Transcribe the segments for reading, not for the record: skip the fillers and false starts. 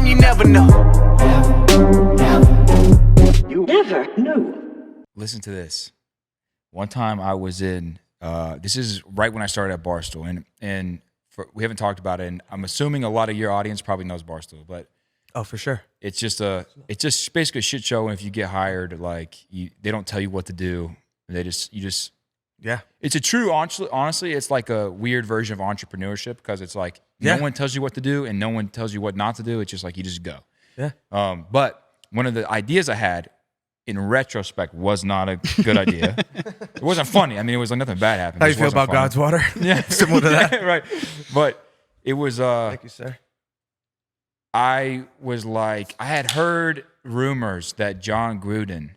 you never know. You never knew. Listen to this. One time I was in, this is right when I started at Barstool, and we haven't talked about it, and I'm assuming a lot of your audience probably knows Barstool, but Oh, for sure. it's just basically a shit show. And if you get hired, like they don't tell you what to do. Yeah. It's a true, honestly, it's like a weird version of entrepreneurship because it's like no one tells you what to do and no one tells you what not to do. It's just like you just go. Yeah. But one of the ideas I had in retrospect was not a good idea. It wasn't funny. I mean, it was like nothing bad happened. How you feel about God's water? Yeah. Similar to that. Right. But it was, Thank you, sir. I was like, I had heard rumors that Jon Gruden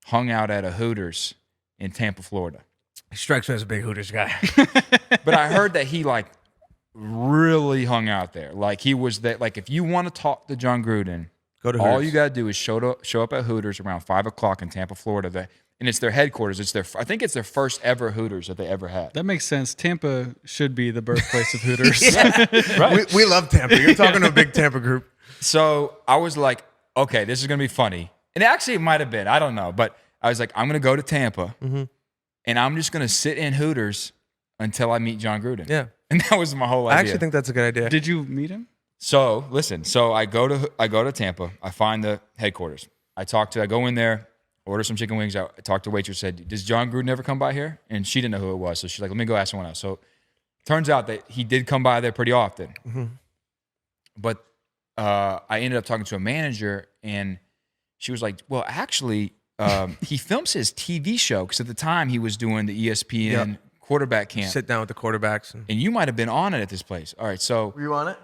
hung out at a Hooters in Tampa, Florida. He strikes me as a big Hooters guy. But I heard that he like really hung out there. Like he was that. Like if you want to talk to Jon Gruden, Go to Hooters. all you gotta do is show up at Hooters around 5 o'clock in Tampa, Florida. And it's their headquarters. I think it's their first ever Hooters that they ever had. That makes sense. Tampa should be the birthplace of Hooters. Right. We love Tampa. You're talking to a big Tampa group. So I was like, okay, this is gonna be funny. And actually, it might have been. I don't know. But I was like, I'm gonna go to Tampa, and I'm just gonna sit in Hooters until I meet Jon Gruden. Yeah. And that was my whole idea. I actually think that's a good idea. Did you meet him? So listen, I go to Tampa. I find the headquarters. I go in there, order some chicken wings. I talked to the waitress, said, "Does Jon Gruden ever come by here?" And she didn't know who it was, so she's like, "Let me go ask someone else." So turns out that he did come by there pretty often. But I ended up talking to a manager, and she was like, "Well, actually, he films his TV show because at the time he was doing the ESPN quarterback camp. Sit down with the quarterbacks. And you might have been on it at this place. All right, so Were you on it?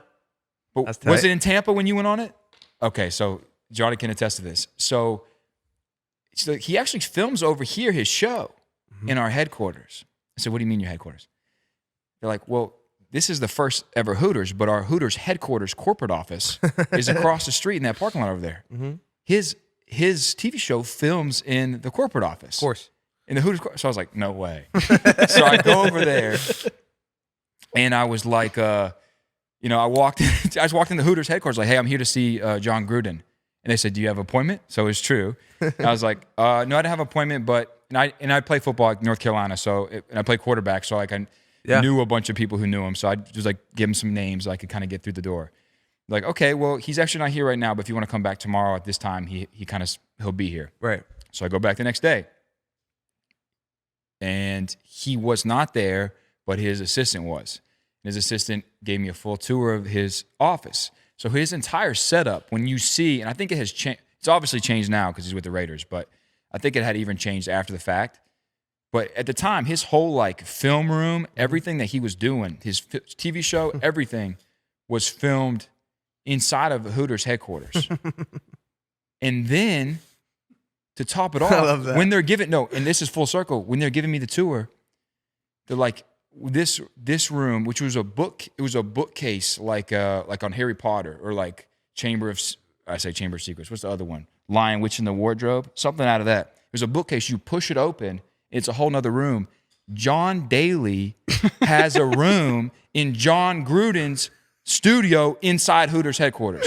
but That's was tight. it in Tampa when you went on it? Okay, so Johnny can attest to this. So he actually films over here his show in our headquarters. I said, "What do you mean your headquarters?" They're like, "Well, this is the first ever Hooters, but our Hooters headquarters corporate office is across the street in that parking lot over there." His TV show films in the corporate office. Of course. In the Hooters. So I was like, no way. So I go over there, and I was like, I just walked in the Hooters headquarters, like, "Hey, I'm here to see Jon Gruden." And they said, "Do you have an appointment?" So it's true. And I was like, "No, I didn't have an appointment, but," and I play football at North Carolina, and I play quarterback, so like I knew a bunch of people who knew him. So I just like give him some names so I could kind of get through the door. Like, "Okay, well, he's actually not here right now, but if you want to come back tomorrow at this time, he'll be here." Right. So I go back the next day. And he was not there, but his assistant was. And his assistant gave me a full tour of his office. So his entire setup, when you see, and I think it has changed, it's obviously changed now because he's with the Raiders, but I think it had even changed after the fact. But at the time, his whole like film room, everything that he was doing, his TV show, everything was filmed inside of Hooters headquarters. And then to top it off, I love that. when they're giving and this is full circle, when they're giving me the tour, they're like, this room, which was a bookcase like on Harry Potter or like Chamber of Secrets. What's the other one? Lion, Witch, and the Wardrobe, something out of that. There's a bookcase. You push it open, it's a whole nother room. John Daly has a room in Jon Gruden's studio inside Hooters headquarters,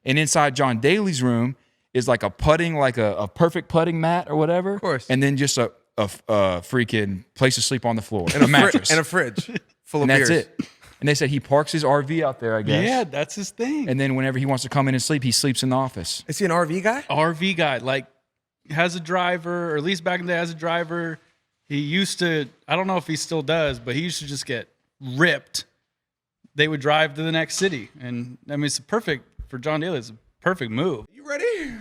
and inside John Daly's room is like a perfect putting mat or whatever. Of course. And then just a freaking place to sleep on the floor. And a mattress. And a fridge full of And that's beers. it. And they said he parks his RV out there, I guess. Yeah, that's his thing. And then whenever he wants to come in and sleep, he sleeps in the office. Is he an RV guy? RV guy, like, has a driver, or at least back in the day has a driver. He used to, I don't know if he still does, but he used to just get ripped. They would drive to the next city. And I mean, it's perfect for John Daly. It's a perfect move. You ready?